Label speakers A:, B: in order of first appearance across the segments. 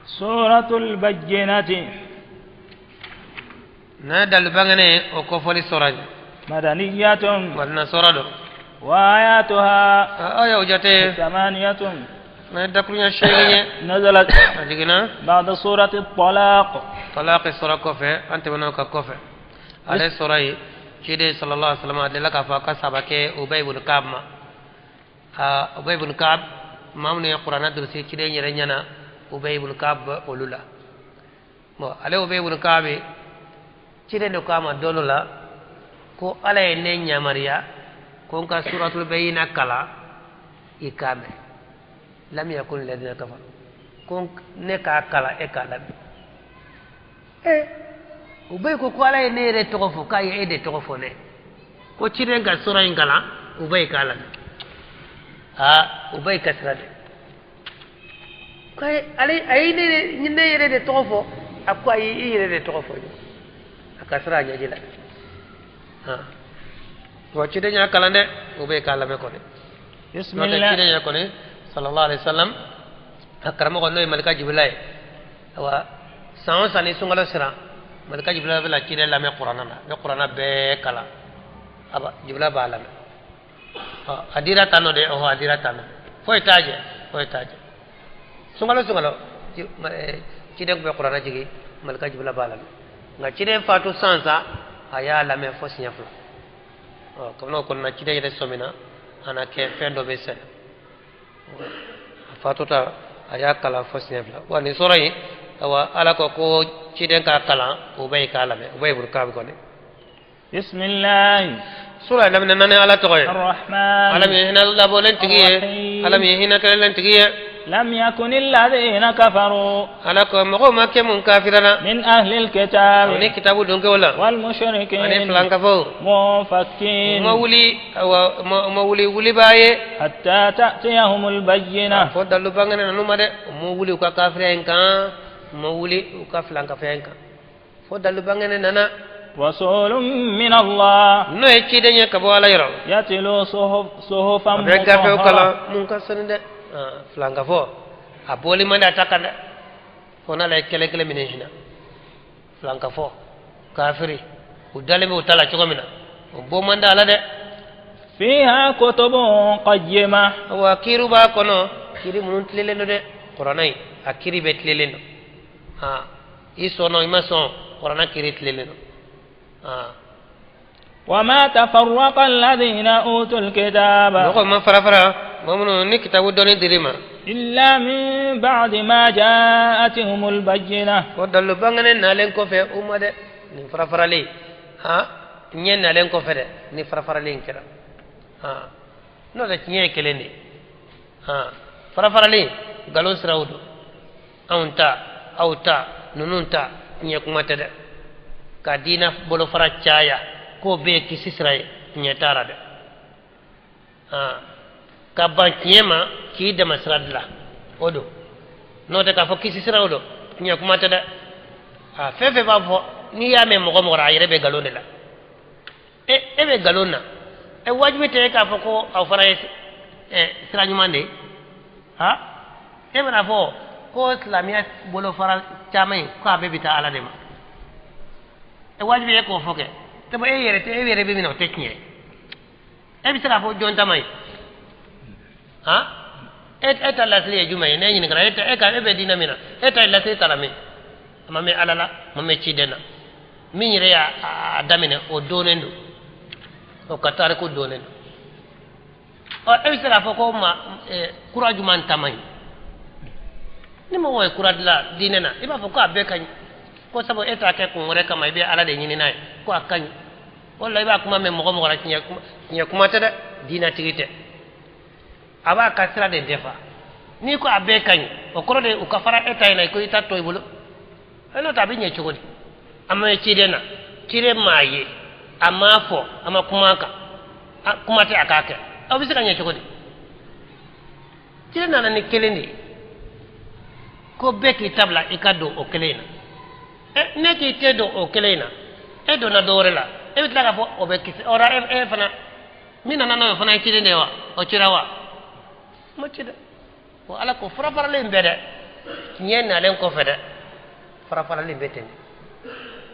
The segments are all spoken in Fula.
A: سورة البينة
B: ندل بغني وكفولي سورة
A: مدنية
B: ولنا سورة
A: وآياتها
B: آية وجاتي
A: 8
B: ندكرنا شيء
A: نزلت
B: أدينا
A: بعد سورة الطلاق
B: طلاق سورة كوفة أنت منك كوفة على سورة كده صلى الله عليه وسلم أدلك فاكا سبك أبي بن كعب أبي بن كعب ما من القرآن درسي كده يرينا أبي بن كعب أولولا ما على أبي بن كعب كده نكام دولولا ko ala e ne nyamaria ko ka suratul bayina kala ikame lam yakun ladina kafaru ko ne ka kala e kala ubay ko ala e ne re tokofo kay e de tokofo ne ko cire ga sura ingala ubay kala ubay kasra de kay ali ay ne yere de tokofo akwa yi yere de tokofo akasra nyajila وكده يا كلامه وبيكلم كونه بسم الله كده يا كونه صلى الله عليه وسلم أكرمه قلنا ملك جبريل هو سان ساني سونغلا سرا ملك جبريل بلا كده لامي قرآننا القرآن بكلا أبا جبريل بالام أديرة تانو ده هو أديرة تانو فوي تاج سونغلا كده بقرآن جيجي ملك جبريل بالام نكده فاتو سانسا aya la me fo sinya flo ko no ko na cide yede somina ana ke fendo be sen fatuta aya kala fo sinya flo wa ni soray wa ala ko cide ka kala o bay kala me o bay bur ka ko ne
A: bismillah
B: sura lam nane ala to
A: arrahman
B: alam yehna la bolen tigiye alam yehna kala tigiye
A: لم يكن الذين كفروا
B: على كم كم كافرنا
A: من أهل الكتاب
B: من كتاب دونك ولا
A: والمشركين
B: أنا فلان كفو
A: منفكين
B: مولي باي
A: حتى تأتيهم البينة
B: فضلوا بانغنا نمر مولي كافرين كان مولي كفلان كفرين كان فضلوا بانغنا ننا
A: رسول من الله
B: نو يكيدني كبوالا يرو
A: يتلو صحفا
B: مطهرة flanga fo a boli manda takanda fona la kele minejina flanga fo kafiri udale be utala chogomina bo manda ala de
A: fiha kutubun qayyima
B: wa kiru ba kono kiri munun tleleno de qur'anai akiri betleleno isono imason qur'ana kiri tleleno
A: وما تفرق الذين أوتوا الكتاب
B: ما فرفرا ممنون كتاب دوني دريما
A: إلا من بعد ما جاءتهم البينة
B: ودلوا بانغن نالين كوفي أمده نفرفرا لي نين نالين كوفي نفرفرا لي كده نو ده نيه كلني فرفرا لي قالوا سراودو أونتا نونتا نيه كماتده كدينا بولو فرا چايا ko be kisisrai nyetara de ka bankiyema ki de masradla odo no te ka fo kisisra odo nya kuma tada fefe ba fo ni ya me mo mo ra yere be galone la e be galona e wajibi te ka fo ko aw fara sira nyumande e bana fo ko islamia bolo fara chamay ko abe bita ala de ma e wajibi e ko fo ke tebo e yere be mino teknie e bi sara fo jonta may eta lasli e jumay ne nyi ngara eta e ka be dina mina eta lasli tarami mame alala mame chidena minyire ya adamine o donendo o katare ko donendo e bi sara fo ko ma kuraju man tamay ni mo way kuradla dinena iba fo ko abe kan ko sabo eta ke ko ngore kama be ala de nyini nay ko akany wallahi ba kuma me mo ra kinya kuma tada dina tigite aba kasra de defa ni ko abe kany o koro de o kafara eta ina ko ita toy bulu eno tabi nye chugodi amma chirena chire maye amafo ama kumaka kuma te akake o bisika nye chugodi chirena na ni kelendi ko beki tabla ikado o kelena ne ki tedo o kelena e do na dorela e bitla ka fo o be kisi ora e fana mina nana fana chire ne wa o chirawa mo chida o ala ko fara fara le mbede tiɲɛ nalen kɔfɛ dɛ farafarali bɛ ten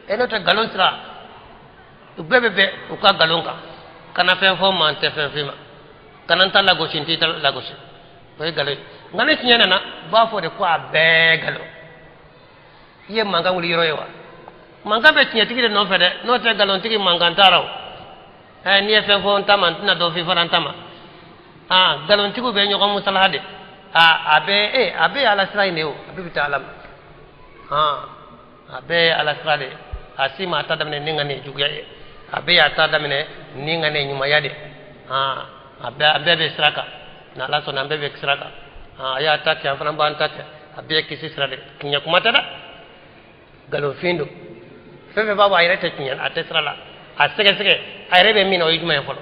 B: e n'o tɛ nkalon sira u bɛɛ bɛ bɛn u ka nkalon kan kana fɛn fɔ maa tɛ fɛn f'i ma kana n ta lagosi n t'i ta lagosi o ye nkalon ye nka ni tiɲɛ nana u b'a fɔ de ko a bɛɛ nkalon i ye mankan wuli yɔrɔ ye wa mankan bɛ tiɲɛtigi de nɔfɛ dɛ n'o tɛ nkalonitigi mankan t'a la o n'i ye fɛn fɔ n ta ma n tɛna dɔ f'i fana n ta ma nkalontigiw bɛ ɲɔgɔn musalaha de a bɛ ala sira in de o a bɛ bɛ taa ala ma a bɛ ala sira de a si ma a ta daminɛ ni ka nin juguya ye a bɛ a ta daminɛ ni ka nin ɲumanya de a bɛɛ bɛ sira kan n'ala sɔnna an bɛɛ bɛ sira kan a y'a ta kɛ an fana b'an ta kɛ a bɛɛ kisi sira de tiɲɛ kuma tɛ dɛ nkalonfin don fɛn fɛn b'a fɔ a yɛrɛ tɛ tiɲɛ a tɛ sira la a sɛgɛsɛgɛ a yɛrɛ bɛ min na o ye jumɛn ye fɔlɔ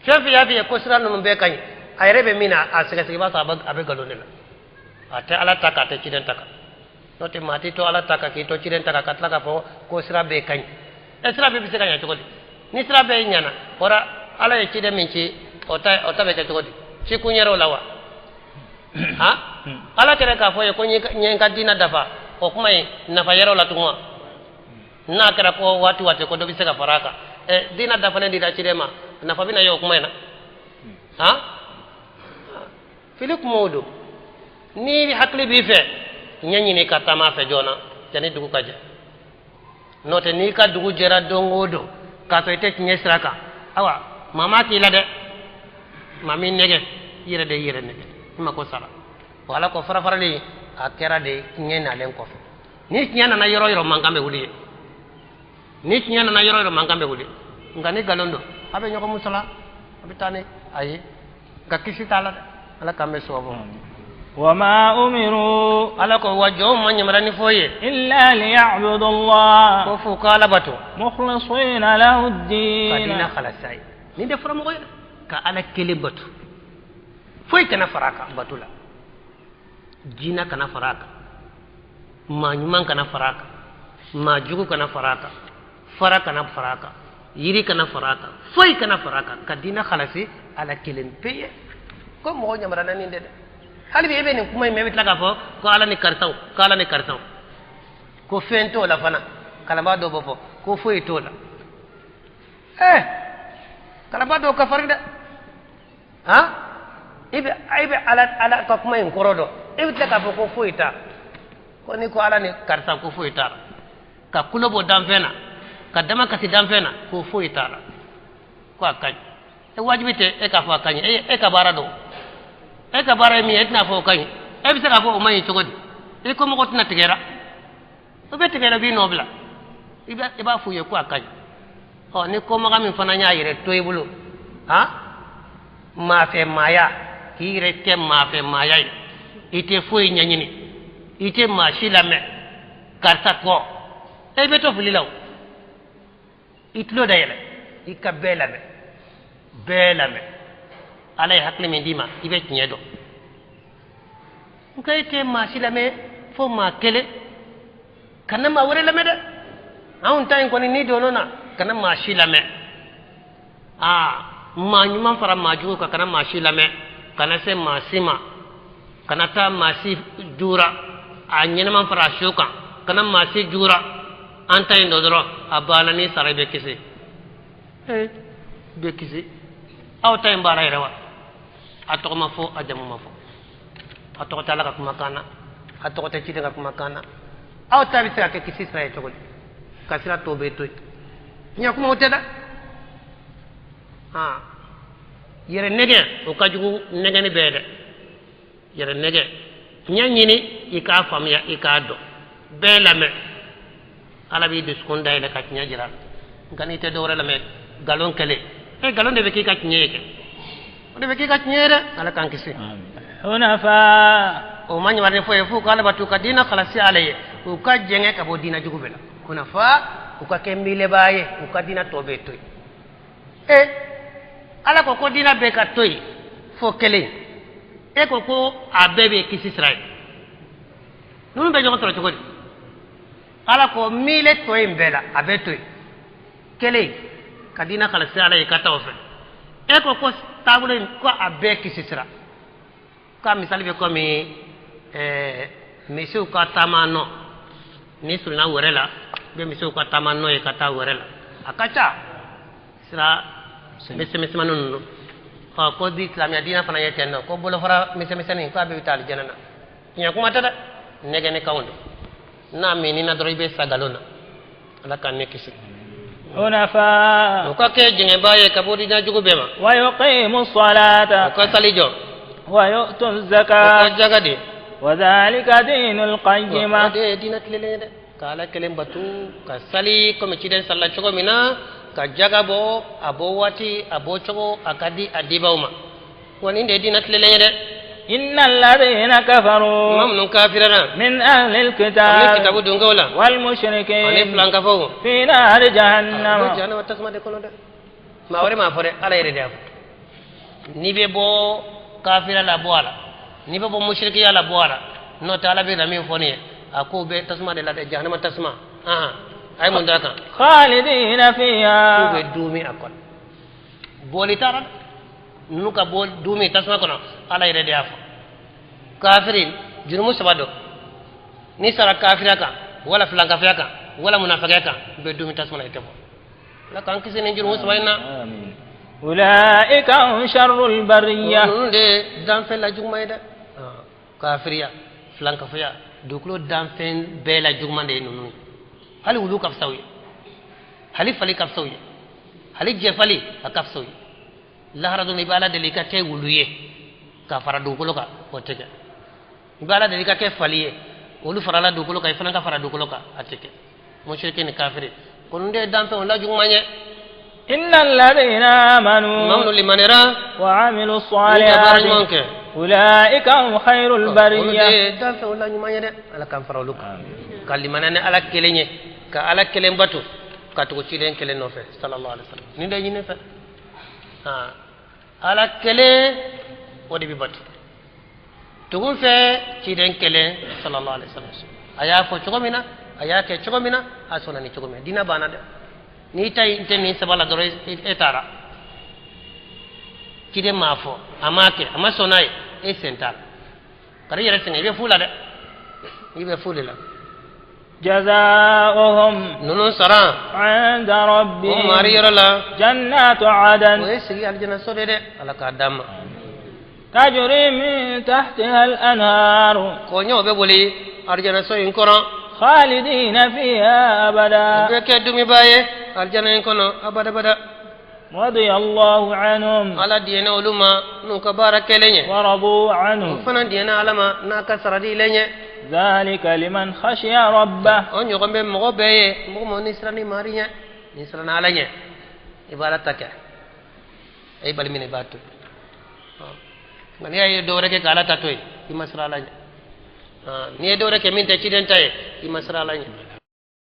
B: fɛn fɛn y'a f'i ye ko sira ninnu bɛɛ ka ɲi a yɛrɛ bɛ min na a sɛgɛsɛgɛ i b'a sɔrɔ a bɛ nkalon de la a tɛ ala ta kan a tɛ ciden ta kan n'o tɛ maa t'i to ala ta kan k'i to ciden ta kan ka tila k'a fɔ ko sira bɛɛ ka ɲi sira bɛɛ bɛ se ka ɲɛ cogo di ni sira bɛɛ ɲɛna fɔra ala ye ciden min ci o ta bɛ kɛ cogo di ci kun yɛrɛw la wa ala kɛra k'a fɔ ye ko n ye n ka diinɛ dafa o kuma ye nafa yɛrɛw la tugun wa n'a kɛra ko waati waati ko dɔ bɛ se ka fara a kan diinɛ dafalen dira ciden ma nafa bɛ na ye o kuma in na fili kumaw don ni hakili b'i fɛ ɲɛ ɲini ka taama fɛ joona yanni dugu ka jɛ n'o tɛ n'i ka dugu jɛra don o don k'a sɔrɔ i tɛ tiɲɛ sira kan awa maa ma k'i la dɛ maa min nɛgɛ i yɛrɛ de y'i yɛrɛ nɛgɛ i ma ko sara wa ala ko farafarali a kɛra de tiɲɛ nalen kɔfɛ ni tiɲɛ nana yɔrɔ yɔrɔ mankan bɛ wuli ye ni tiɲɛ nana yɔrɔ yɔrɔ mankan bɛ wuli nka ni nkalon don a bɛ ɲɔgɔn musala a bɛ taa ni a ye nka kisi t'a la dɛ ala k'an bɛ sababu ma
A: وما أمروا
B: على كو وجو من يمرني فوي
A: إلا ليعبدوا الله
B: كفو قال باتو
A: مخلصين له الدين
B: فدينا خلاصاي ني دي فرام غير كالا كلي باتو فوي كنا فراكا باتولا جينا كنا فراكا ما نيمان كنا فراكا ما جوغو كنا فراكا فرا كنا فراكا يري كنا فراكا فوي كنا فراكا كدينا خلاصي على كلين بي كو مو نيمرنا ني دي hali bi ebe ni kuma me bitla ka fo ko ala ni kartaw ko fento la fana kala ba do bofo ko foyi to la kala ba do ka farida ibe ala ka kuma en korodo e bitla ka fo ko foyi ta ko ni ko ala ni kartaw ko foyi ta ka kulobo dan fena ka dama kasi dan fena ko foyi ta la ko akany e wajibite e ka fo akany e ka barado e ka bara mi etna fo kañ e bi saka fo o mayi cogodi e ko mo tina tigera o be tigera bi nobla iba fu ye ko akañ o ni ko maga min fana nya yire toybulu ma fe maya ki rete ma fe maya ite fo nyanyini ite ma shilame karta ko e be to fulilaw itlo dayele ikabelame belame alay hakle min dima ibe nyedo ngay te ma silame fo ma kele kana ma wore lame de awun tay ko ni do nona kana ma silame ma nyuma fara ma jugo ka kana ma silame kana se ma sima kana ta ma si jura a nyene man fara shuka kana ma si jura anta indo doro abana ni sarabe kisi be kisi aw tay mbara rewa atoko ma fo ajamu ma fo atoko tala ka kuma kana atoko te chide ka kuma kana aw tabi sira ke kisi sira to kasira to be to nya kuma uteda yere nege o kajugu nege ni bede yere nege nya nyini ika famya ika do be lame ala bi diskunda ile ka nya jira ngani te do lame galon kele galon de be ki ka nyeke de be ki ka nyere ala kan kisi
A: hunafa
B: o mani warne fo fu kala batu ka dina khalasi alaye o ka jenge ka bo dina jugu bela hunafa o ka kembile baye o ka dina tobe toy ala ko dina be ka toy fo kele ko abebe kisi srai nunu be jogo to di ala ko mile toy mbela abe toy kele kadina khalasi alaye ka tawfe ko tabule ko abe kisi srai ka misali be ko mi misiw ka taama nɔ ni sulina wɛrɛ la bɛ misiw ka taama nɔ ye ka taa wɛrɛ la a ka ca sira misɛmisɛmanin ninnu ko bi silamɛya diinɛ fana ye ten nɔ ko bolofara misɛmisɛnnin k'a bɛ taa alijana na tiɲɛ kuma tɛ dɛ nɛgɛnɛkanw de n'a minina dɔrɔn i bɛ sa nkalon na ala k'an ne kisi
A: حنفاء
B: وكاكي جنبايه كبودي جاجو بما
A: ويقيموا الصلاة
B: وكسالي جو
A: ويؤتوا الزكاة
B: وكجاغدي
A: وذلك دين القيمة
B: ودي دينك لليد قال كلم بتو كسالي كم تشيدن صلى شكو منا كجاغبو أبواتي أبوشكو أكادي أديباوما ونين دي دينك لليد
A: إن الذين كفروا من أهل الكتاب والمشركين في نار جهنم
B: ما وري ما فري على يريد نيبي بو كافر لا بوالا نيبي بو مشركي لا بوالا نو تعالى بيرمي فوني أكو بي تسمع de la جهنم تسمع أي من ذاك
A: خالدين فيها
B: كو دومي أكل بولي ترى nuka bol dumi tasma kono ala ire de afa kafirin jurumu sabado ni sara kafira ka wala flanka fiaka wala munafika ka be dumi tasma na itefo la kan kisi ne jurumu sabayna
A: amin ulaika sharrul bariyah
B: de dan fe la jugma ida kafiriya flanka fiya duklo dan fe be la jugma de nunu hali wulu kaf sawi hali fali kaf sawi hali jefali akaf sawi lahara dun ibala delika te wuluye ka fara dukulo ka oteke ibala delika ke faliye olu farala dukulo ka ifana ka fara dukulo ka ateke mushrikin kafiri kunde dampe wala jumanye
A: innal ladina amanu
B: liman yara
A: wa amilu salihati ulaika hum khairul bariyah
B: dampe wala jumanye de ala kan fara luka kalimanane ala kelenye ka ala kelen batu ka to ci den kelen no fe sallallahu alaihi wasallam ni de nyine fe ala kele wodi bi bat tugun fe ci den kele sallallahu alaihi wasallam aya ko chogomina aya ke chogomina asona ni chogomina dina bana de ni tay inteni sabala doro etara ci de mafo amake amasonai e sental kare yere tene be fula de ibe fulila
A: جزاؤهم
B: نون سرا
A: عند ربهم
B: ماريرلا
A: جنات عدن
B: ويسري الجنة سودة على كادم
A: تجري من تحتها الأنهار
B: كونيو بقولي الجنة سوي إنكرا
A: خالدين فيها أبدا
B: بكدومي باي الجنة إنكنا أبدا بدا
A: رضي الله عنهم
B: على دينا علما نكبارك لينه
A: ورضوا عنه
B: فنا دينا علما نكسر دي لينه
A: ذلك لمن خشي ربه
B: on yogon be mogo beye mogo mo nisrani marinya nisrana alanya ibarataka ay bal min ibatu ngani ay do reke kala tatoy imasra alanya ni do reke min te ci den tay imasra alanya